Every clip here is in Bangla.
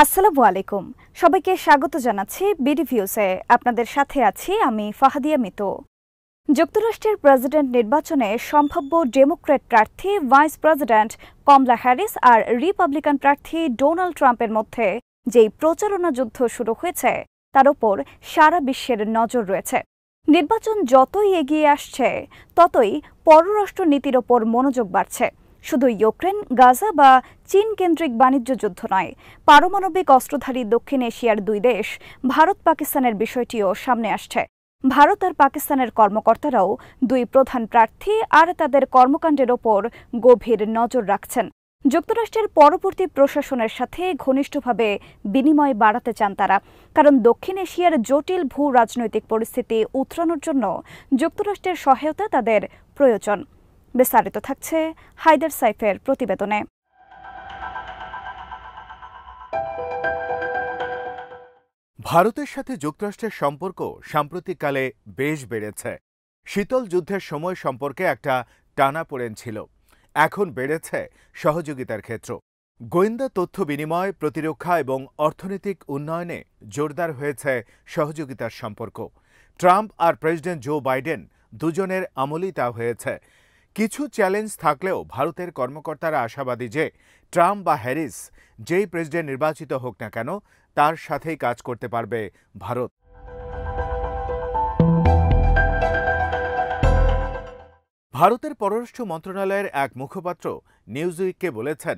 আসসালামু আলাইকুম। সবাইকে স্বাগত জানাচ্ছি বিডিভিউসে। আপনাদের সাথে আছি আমি ফাহাদিয়া মিতু। যুক্তরাষ্ট্রের প্রেসিডেন্ট নির্বাচনে সম্ভাব্য ডেমোক্র্যাট প্রার্থী ভাইস প্রেসিডেন্ট কমলা হ্যারিস আর রিপাবলিকান প্রার্থী ডোনাল্ড ট্রাম্পের মধ্যে যেই প্রচারণা যুদ্ধ শুরু হয়েছে তার ওপর সারা বিশ্বের নজর রয়েছে। নির্বাচন যতই এগিয়ে আসছে ততই পররাষ্ট্র নীতির ওপর মনোযোগ বাড়ছে। শুধু ইউক্রেন, গাজা বা চীন কেন্দ্রিক বাণিজ্য যুদ্ধ নয়, পারমাণবিক অস্ত্রধারী দক্ষিণ এশিয়ার দুই দেশ ভারত পাকিস্তানের বিষয়টিও সামনে আসছে। ভারত আর পাকিস্তানের কর্মকর্তারাও দুই প্রধান প্রার্থী আর তাদের কর্মকাণ্ডের ওপর গভীর নজর রাখছেন। যুক্তরাষ্ট্রের পরবর্তী প্রশাসনের সাথে ঘনিষ্ঠভাবে বিনিময় বাড়াতে চান তারা, কারণ দক্ষিণ এশিয়ার জটিল ভূ রাজনৈতিক পরিস্থিতি উতরানোর জন্য যুক্তরাষ্ট্রের সহায়তা তাদের প্রয়োজন। বিস্তারিত থাকছে হায়দার সাইফের প্রতিবেদনে। ভারতের সাথে যুক্তরাষ্ট্রের সম্পর্ক সাম্প্রতিককালে বেশ বেড়েছে। শীতল যুদ্ধের সময় সম্পর্কে একটা টানাপোড়েন ছিল, এখন বেড়েছে সহযোগিতার ক্ষেত্র। গোয়েন্দা তথ্য বিনিময়, প্রতিরক্ষা এবং অর্থনৈতিক উন্নয়নে জোরদার হয়েছে সহযোগিতার সম্পর্ক। ট্রাম্প আর প্রেসিডেন্ট জো বাইডেন দুজনের আমলেই তা হয়েছে। কিছু চ্যালেঞ্জ থাকলেও ভারতের কর্মকর্তারা আশাবাদী যে ট্রাম্প বা হ্যারিস যেই প্রেসিডেন্ট নির্বাচিত হোক না কেন তার সাথেই কাজ করতে পারবে ভারত। ভারতের পররাষ্ট্র মন্ত্রণালয়ের এক মুখপাত্র নিউজউইককে বলেছেন,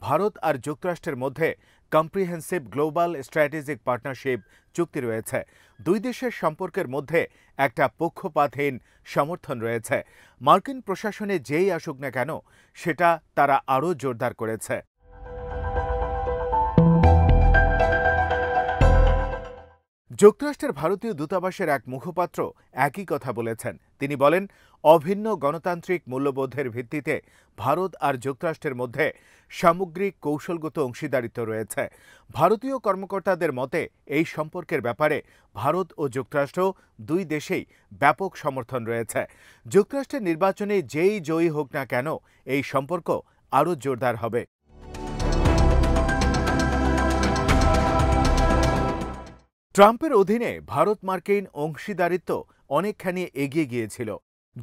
ভারত আর যুক্তরাষ্ট্রের মধ্যে কম্প্রিহেন্সিভ গ্লোবাল স্ট্র্যাটেজিক পার্টনারশিপ চুক্তি রয়েছে। দুই দেশের সম্পর্কের মধ্যে একটা পক্ষপাতহীন সমর্থন রয়েছে। মার্কিন প্রশাসনে যেই আসুক না কেন সেটা তারা আরও জোরদার করেছে। যুক্তরাষ্ট্রের ভারতীয় দূতাবাসের এক মুখপাত্র একই কথা বলেছেন। তিনি বলেন, অভিন্ন গণতান্ত্রিক মূল্যবোধের ভিত্তিতে ভারত আর যুক্তরাষ্ট্রের মধ্যে সামগ্রিক কৌশলগত অংশীদারিত্ব রয়েছে। ভারতীয় কর্মকর্তাদের মতে এই সম্পর্কের ব্যাপারে ভারত ও যুক্তরাষ্ট্র দুই দেশেই ব্যাপক সমর্থন রয়েছে। যুক্তরাষ্ট্রের নির্বাচনে যেই জয়ী হোক না কেন এই সম্পর্ক আরও জোরদার হবে। ট্রাম্পের অধীনে ভারত মার্কিন অংশীদারিত্ব অনেকখানি এগিয়ে গিয়েছিল।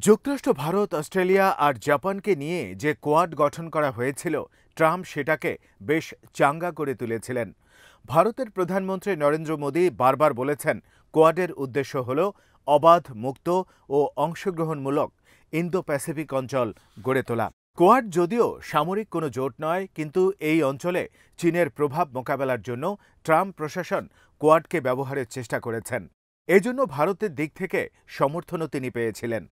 যুক্তরাষ্ট্র, ভারত, অস্ট্রেলিয়া আর জাপানকে নিয়ে যে কোয়াড গঠন করা হয়েছিল, ট্রাম্প সেটাকে বেশ চাঙ্গা করে তুলেছিলেন। ভারতের প্রধানমন্ত্রী নরেন্দ্র মোদী বারবার বলেছেন, কোয়াডের উদ্দেশ্য হল অবাধ, মুক্ত ও অংশগ্রহণমূলক ইন্দো প্যাসিফিক অঞ্চল গড়ে তোলা। কোয়াড যদিও সামরিক কোনো জোট নয়, কিন্তু এই অঞ্চলে চীনের প্রভাব মোকাবেলার জন্য ট্রাম্প প্রশাসন কোয়াডকে ব্যবহারের চেষ্টা করেছেন। এজন্য ভারতের দিক থেকে সমর্থনও তিনি পেয়েছিলেন।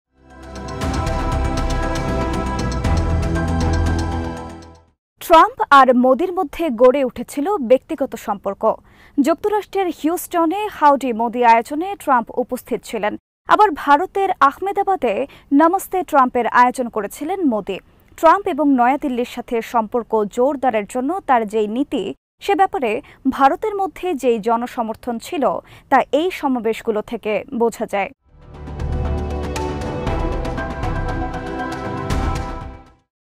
ট্রাম্প আর মোদির মধ্যে গড়ে উঠেছিল ব্যক্তিগত সম্পর্ক। যুক্তরাষ্ট্রের হিউস্টনে হাউডি মোদি আয়োজনে ট্রাম্প উপস্থিত ছিলেন। আবার ভারতের আহমেদাবাদে নমস্তে ট্রাম্পের আয়োজন করেছিলেন মোদি। ট্রাম্প এবং নয়াদিল্লির সাথে সম্পর্ক জোরদারের জন্য তার যেই নীতি, সে ব্যাপারে ভারতের মধ্যে যেই জনসমর্থন ছিল তা এই সমাবেশগুলো থেকে বোঝা যায়।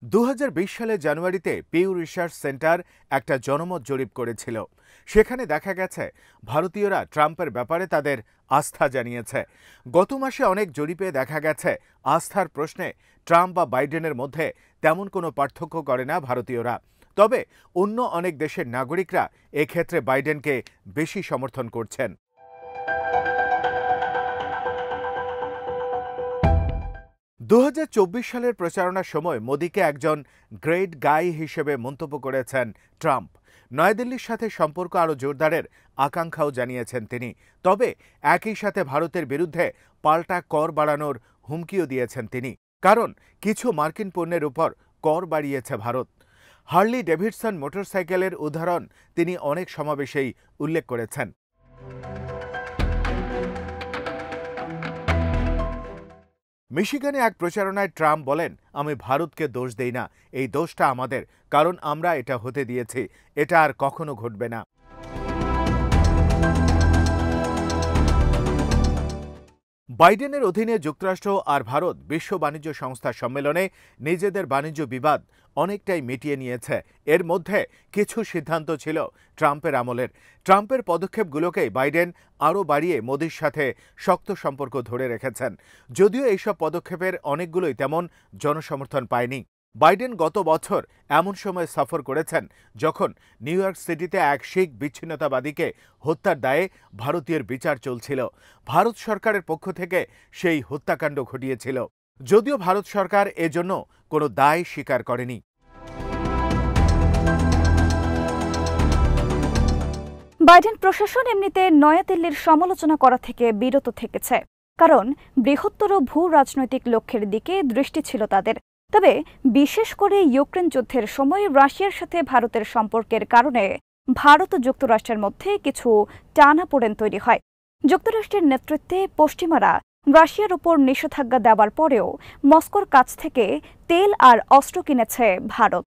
2020 সালের জানুয়ারিতে পিউ রিসার্চ সেন্টার একটা জনমত জরিপ করেছিল। সেখানে দেখা গেছে ভারতীয়রা ট্রাম্পের ব্যাপারে তাদের আস্থা জানিয়েছে। গত মাসে অনেক জরিপে দেখা গেছে আস্থার প্রশ্নে ট্রাম্প বা বাইডেনের মধ্যে তেমন কোনো পার্থক্য করে না ভারতীয়রা। তবে অন্য অনেক দেশের নাগরিকরা এক্ষেত্রে বাইডেনকে বেশি সমর্থন করছেন। 2024 সালের প্রচারণার সময় মোদিকে একজন গ্রেট গাই হিসেবে মন্তব্য করেছেন ট্রাম্প। নয়াদিল্লির সাথে সম্পর্ক আরও জোরদারের আকাঙ্ক্ষাও জানিয়েছেন তিনি। তবে একই সাথে ভারতের বিরুদ্ধে পাল্টা কর বাড়ানোর হুমকিও দিয়েছেন তিনি, কারণ কিছু মার্কিন পণ্যের উপর কর বাড়িয়েছে ভারত। হার্লি ডেভিডসন মোটরসাইকেলের উদাহরণ তিনি অনেক সমাবেশেই উল্লেখ করেছেন। মিশিগানে এক প্রচারণায় ট্রাম্প বলেন, আমি ভারতকে দোষ দেই না, এই দোষটা আমাদের, কারণ আমরা এটা হতে দিয়েছি, এটা আর কখনো ঘটবে না। বাইডেনের অধীনে যুক্তরাষ্ট্র আর ভারত বিশ্ব বাণিজ্য সংস্থা সম্মেলনে নিজেদের বাণিজ্য বিবাদ অনেকটাই মিটিয়ে নিয়েছে। এর মধ্যে কিছু সিদ্ধান্ত ছিল ট্রাম্পের আমলের। ট্রাম্পের পদক্ষেপগুলোকেই বাইডেন আরও বাড়িয়ে মোদির সাথে শক্ত সম্পর্ক ধরে রেখেছেন। যদিও এইসব পদক্ষেপের অনেকগুলোই তেমন জনসমর্থন পায়নি। বাইডেন গত বছর এমন সময় সফর করেছেন যখন নিউ ইয়র্ক সিটিতে এক শিখ বিচ্ছিন্নতাবাদীকে হত্যার দায়ে ভারতীয়ের বিচার চলছিল। ভারত সরকারের পক্ষ থেকে সেই হত্যাকাণ্ড ঘটিয়েছিল, যদিও ভারত সরকার এজন্য কোনো দায় স্বীকার করেনি। বাইডেন প্রশাসন এমনিতে নয়াদিল্লির সমালোচনা করা থেকে বিরত থেকেছে, কারণ বৃহত্তর ভূ রাজনৈতিক লক্ষ্যের দিকে দৃষ্টি ছিল তাদের। তবে বিশেষ করে ইউক্রেন যুদ্ধের সময় রাশিয়ার সাথে ভারতের সম্পর্কের কারণে ভারত ও যুক্তরাষ্ট্রের মধ্যে কিছু টানাপোড়েন তৈরি হয়। যুক্তরাষ্ট্রের নেতৃত্বে পশ্চিমারা রাশিয়ার উপর নিষেধাজ্ঞা দেওয়ার পরেও মস্কোর কাছ থেকে তেল আর অস্ত্র কিনেছে ভারত।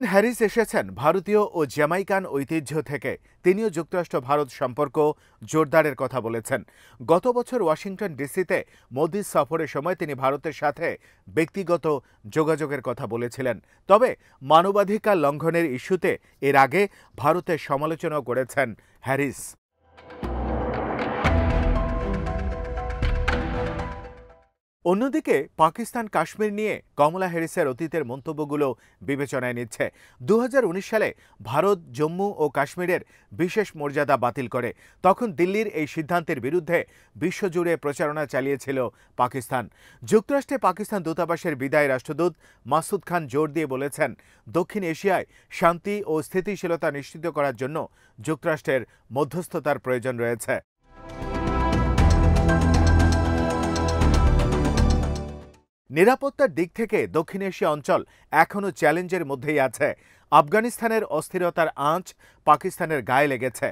হ্যারিস এসেছেন ভারতীয় ও জ্যামাইকান ঐতিহ্য থেকে। তিনিও যুক্তরাষ্ট্র ভারত সম্পর্ক জোরদারের কথা বলেছেন। গত বছর ওয়াশিংটন ডিসিতে মোদির সফরের সময় তিনি ভারতের সাথে ব্যক্তিগত যোগাযোগের কথা বলেছিলেন। তবে মানবাধিকার লঙ্ঘনের ইস্যুতে এর আগে ভারতের সমালোচনাও করেছেন হ্যারিস। অন্যদিকে পাকিস্তান কাশ্মীর নিয়ে কমলা হ্যারিসের অতীতের মন্তব্যগুলো বিবেচনায় নিচ্ছে। 2019 সালে ভারত জম্মু ও কাশ্মীরের বিশেষ মর্যাদা বাতিল করে। তখন দিল্লির এই সিদ্ধান্তের বিরুদ্ধে বিশ্বজুড়ে প্রচারণা চালিয়েছিল পাকিস্তান। যুক্তরাষ্ট্রে পাকিস্তান দূতাবাসের বিদায়ী রাষ্ট্রদূত মাসুদ খান জোর দিয়ে বলেছেন, দক্ষিণ এশিয়ায় শান্তি ও স্থিতিশীলতা নিশ্চিত করার জন্য যুক্তরাষ্ট্রের মধ্যস্থতার প্রয়োজন রয়েছে। নিরাপত্তার দিক থেকে দক্ষিণ এশিয়া অঞ্চল এখনও চ্যালেঞ্জের মধ্যেই আছে। আফগানিস্তানের অস্থিরতার আঁচ পাকিস্তানের গায়ে লেগেছে।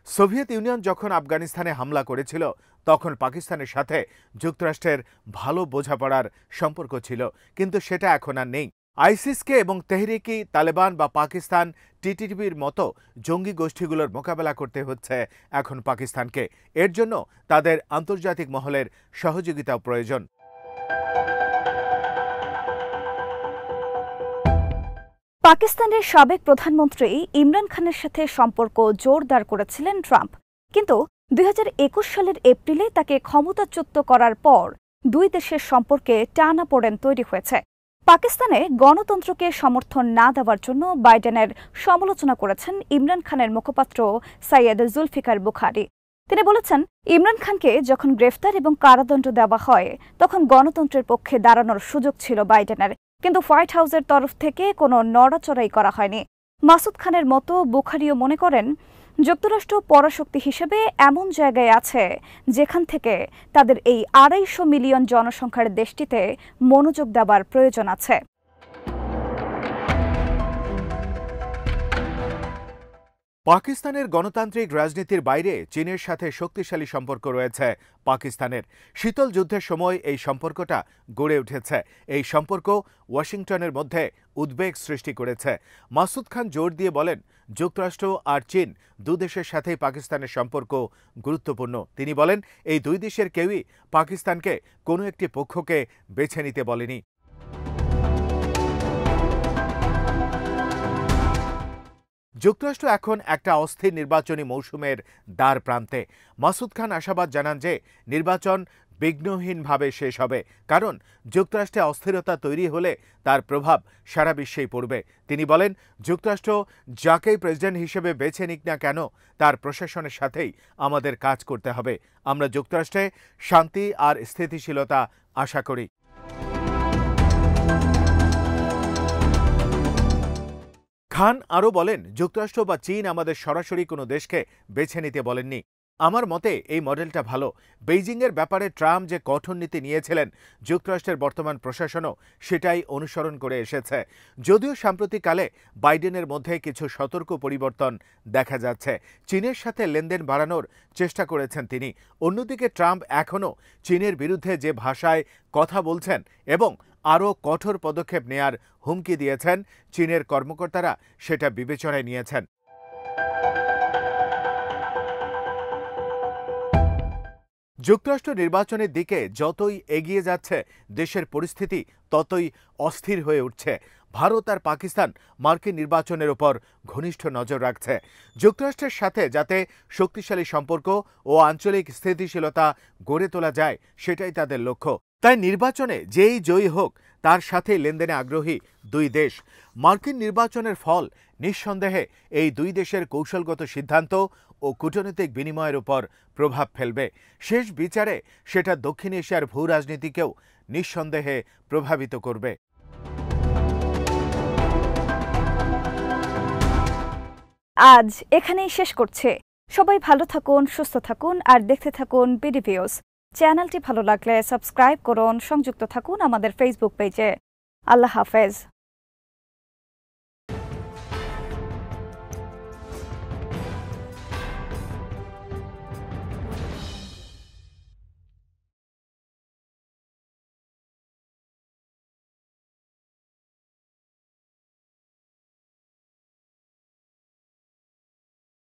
সোভিয়েত ইউনিয়ন যখন আফগানিস্তানে হামলা করেছিল তখন পাকিস্তানের সাথে যুক্তরাষ্ট্রের ভালো বোঝাপড়ার সম্পর্ক ছিল, কিন্তু সেটা এখন আর নেই। আইসিসকে এবং তেহরিকি তালেবান বা পাকিস্তান টিটিপির মতো জঙ্গি গোষ্ঠীগুলোর মোকাবেলা করতে হচ্ছে এখন পাকিস্তানকে। এর জন্য তাদের আন্তর্জাতিক মহলের সহযোগিতাও প্রয়োজন। পাকিস্তানের সাবেক প্রধানমন্ত্রী ইমরান খানের সাথে সম্পর্ক জোরদার করেছিলেন ট্রাম্প, কিন্তু 2021 সালের এপ্রিলে তাকে ক্ষমতাচ্যুত করার পর দুই দেশের সম্পর্কে টানাপোড়েন তৈরি হয়েছে। পাকিস্তানে গণতন্ত্রকে সমর্থন না দেওয়ার জন্য বাইডেনের সমালোচনা করেছেন ইমরান খানের মুখপাত্র সৈয়দ জুলফিকার বুখারী। তিনি বলেছেন, ইমরান খানকে যখন গ্রেফতার এবং কারাদণ্ড দেওয়া হয় তখন গণতন্ত্রের পক্ষে দাঁড়ানোর সুযোগ ছিল বাইডেনের, কিন্তু হোয়াইট হাউসের তরফ থেকে কোনো নড়াচড়াই করা হয়নি। মাসুদ খানের মতো বুখারীও মনে করেন, যুক্তরাষ্ট্র পরাশক্তি হিসেবে এমন জায়গায় আছে যেখান থেকে তাদের এই 250 মিলিয়ন জনসংখ্যার দেশটিতে মনোযোগ দেওয়ার প্রয়োজন আছে। পাকিস্তানের গণতান্ত্রিক রাজনীতির বাইরে চীনের সাথে শক্তিশালী সম্পর্ক রয়েছে পাকিস্তানের। শীতল যুদ্ধের সময় এই সম্পর্কটা গড়ে উঠেছে। এই সম্পর্ক ওয়াশিংটনের মধ্যে উদ্বেগ সৃষ্টি করেছে। মাসুদ খান জোর দিয়ে বলেন, যুক্তরাষ্ট্র আর চীন দুদেশের সাথেই পাকিস্তানের সম্পর্ক গুরুত্বপূর্ণ। তিনি বলেন, এই দুই দেশের কেউই পাকিস্তানকে কোনো একটি পক্ষকে বেছে নিতে বলেনি। যুক্তরাষ্ট্র এখন একটা অস্থির নির্বাচনী মৌসুমের দ্বার প্রান্তে। মাসুদ খান আশাবাদ জানান যে নির্বাচন বিঘ্নহীনভাবে শেষ হবে, কারণ যুক্তরাষ্ট্রে অস্থিরতা তৈরি হলে তার প্রভাব সারা বিশ্বেই পড়বে। তিনি বলেন, যুক্তরাষ্ট্র যাকেই প্রেসিডেন্ট হিসেবে বেছে নিক না কেন তার প্রশাসনের সাথেই আমাদের কাজ করতে হবে। আমরা যুক্তরাষ্ট্রে শান্তি আর স্থিতিশীলতা আশা করি। খান আরও বলেন, যুক্তরাষ্ট্র বা চীন আমাদের সরাসরি কোনো দেশকে বেছে নিতে বলেননি। আমার মতে এই মডেলটা ভালো। বেইজিংয়ের ব্যাপারে ট্রাম্প যে কঠোর নীতি নিয়েছিলেন, যুক্তরাষ্ট্রের বর্তমান প্রশাসনও সেটাই অনুসরণ করে এসেছে। যদিও সাম্প্রতিককালে বাইডেনের মধ্যে কিছু সতর্ক পরিবর্তন দেখা যাচ্ছে। চীনের সাথে লেনদেন বাড়ানোর চেষ্টা করেছেন তিনি। অন্যদিকে ট্রাম্প এখনও চীনের বিরুদ্ধে যে ভাষায় কথা বলছেন এবং আরও কঠোর পদক্ষেপ নেয়ার হুমকি দিয়েছেন, চীনের কর্মকর্তারা সেটা বিবেচনায় নিয়েছেন। যুক্তরাষ্ট্র নির্বাচনের দিকে যতই এগিয়ে যাচ্ছে দেশের পরিস্থিতি ততই অস্থির হয়ে উঠছে। ভারত আর পাকিস্তান মার্কিন নির্বাচনের উপর ঘনিষ্ঠ নজর রাখছে। যুক্তরাষ্ট্রের সাথে যাতে শক্তিশালী সম্পর্ক ও আঞ্চলিক স্থিতিশীলতা গড়ে তোলা যায় সেটাই তাদের লক্ষ্য। তাই নির্বাচনে যেই জয়ী হোক তার সাথে লেনদেনে আগ্রহী দুই দেশ। মার্কিন নির্বাচনের ফল নিঃসন্দেহে এই দুই দেশের কৌশলগত সিদ্ধান্ত ও কূটনৈতিক বিনিময়ের উপর প্রভাব ফেলবে। শেষ বিচারে সেটা দক্ষিণ এশিয়ার ভূ রাজনীতিকেও নিঃসন্দেহে প্রভাবিত করবে। আজ এখানেই শেষ করছে। সবাই ভালো থাকুন, সুস্থ থাকুন আর দেখতে থাকুন বিডি ভিউজ। চ্যানেলটি ভালো লাগলে সাবস্ক্রাইব করুন, সংযুক্ত থাকুন আমাদের ফেসবুক পেজে। আল্লাহ হাফেজ।